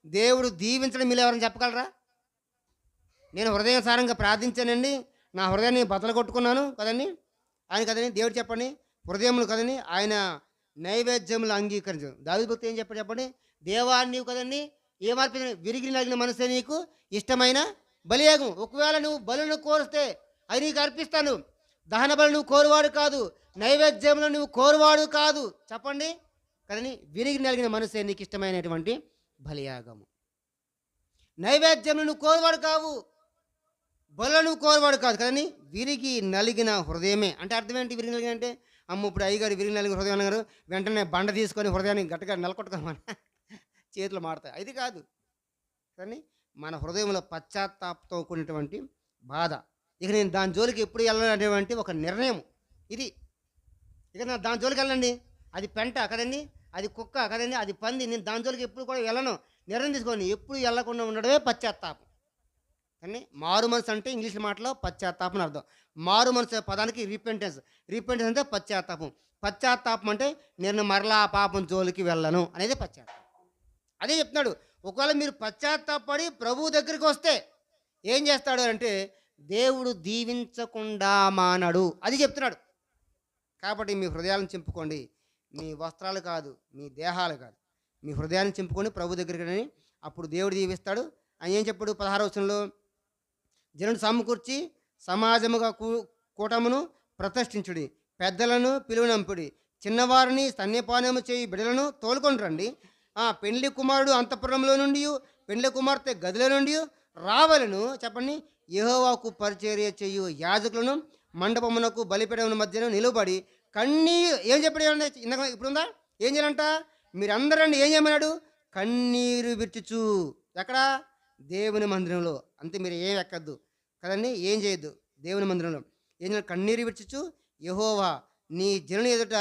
దేవుడు దీవించడం మీరు ఎవరైనా చెప్పగలరా? నేను హృదయానుసారంగా ప్రార్థించానండి. నా హృదయాన్ని బద్దలు కొట్టుకున్నాను కదండీ! ఆయన కదండీ! దేవుడు చెప్పండి. హృదయములు కదండీ! ఆయన నైవేద్యములు అంగీకరించు. దావీదు భక్తుడు ఏం చెప్పాడు చెప్పండి? దేవా నీవు కదండీ! ఏమర్పించ విరిగి నలిగిన మనసే నీకు ఇష్టమైన బలియాగం. ఒకవేళ నువ్వు బలులను కోరితే అవి నీకు అర్పిస్తాను. దహన బలులు నువ్వు కోరువాడు కాదు. నైవేద్యములు నువ్వు కోరువాడు కాదు. చెప్పండి. కదండీ! విరిగి నలిగిన మనసే నీకు ఇష్టమైనటువంటి బలియాగము. నైవేద్యములు నువ్వు కోరువాడు కావు. బలులను నువ్వు కోరువాడు కాదు కదండీ! విరిగి నలిగిన హృదయమే. అంటే అర్థం ఏంటి విరిగి నలిగిన అంటే? అమ్మ ఇప్పుడు అయ్యగారు విరిగి నలిగిన హృదయం అన్నారు. వెంటనే బండ తీసుకొని హృదయాన్ని గట్టిగా నెలకొట్టుకోమని చేతులు మాడతాయి. అది కాదు. కానీ మన హృదయంలో పశ్చాత్తాపంతో కూడినటువంటి బాధ. ఇక నేను దాని జోలికి ఎప్పుడు వెళ్ళను అనేటువంటి ఒక నిర్ణయం ఇది. ఇక నా దాని జోలికి వెళ్ళండి. అది పెంట కదండి, అది కుక్క కదండి, అది పంది. నేను దాని జోలికి ఎప్పుడు కూడా వెళ్ళను. నిర్ణయం తీసుకోండి. ఎప్పుడు వెళ్ళకుండా ఉండడమే పశ్చాత్తాపం. కానీ మారు మనసు అంటే ఇంగ్లీష్ మాటలో పశ్చాత్తాపం అని అర్థం. మారు మనసు అనే పదానికి రిపెంటెన్స్. రిపెంటెన్స్ అంటే పశ్చాత్తాపం. పశ్చాత్తాపం అంటే నేను మరలా ఆ పాపం జోలికి వెళ్ళను అనేది పశ్చాత్తాపం. అదే చెప్తున్నాడు. ఒకవేళ మీరు పశ్చాత్తాపడి ప్రభువు దగ్గరికి వస్తే ఏం చేస్తాడు అంటే దేవుడు దీవించకుండా మానడు. అది చెప్తున్నాడు. కాబట్టి మీ హృదయాలను చింపుకోండి. మీ వస్త్రాలు కాదు, మీ దేహాలు కాదు. మీ హృదయాన్ని చింపుకొని ప్రభు దగ్గరికి రండి. అప్పుడు దేవుడు దీవిస్తాడు. ఆయన ఏం చెప్పాడు 16వ వచనంలో? జనులు సమకూర్చి సమాజముగా కూటమును ప్రతిష్ఠించుడి. పెద్దలను పిలువనంపుడి. చిన్నవారిని స్తన్యపానము చేయి బిడ్డలను తోలుకొని రండి. పెండ్లి కుమారుడు అంతఃపురంలో నుండి పెండ్లి కుమార్తె గదిలో నుండి రావలను. చెప్పండి. యెహోవాకు పరిచర్య చేయు యాజకులను మండపమునకు బలిపీఠముల మధ్యన నిలబడి కన్నీరు ఏం చెప్పాడు? ఇందాక ఇప్పుడుందా? ఏం చేయాలంట? మీరందరండి ఏం చేయమన్నాడు? కన్నీరు విర్చుచు. ఎక్కడ? దేవుని మందిరంలో. అంతే. మీరు ఏం ఎక్కద్దు కదండి, ఏం చేయొద్దు. దేవుని మందిరంలో ఏం చేయాలి? కన్నీరు విర్చుచు యెహోవా నీ జనుని ఎదుట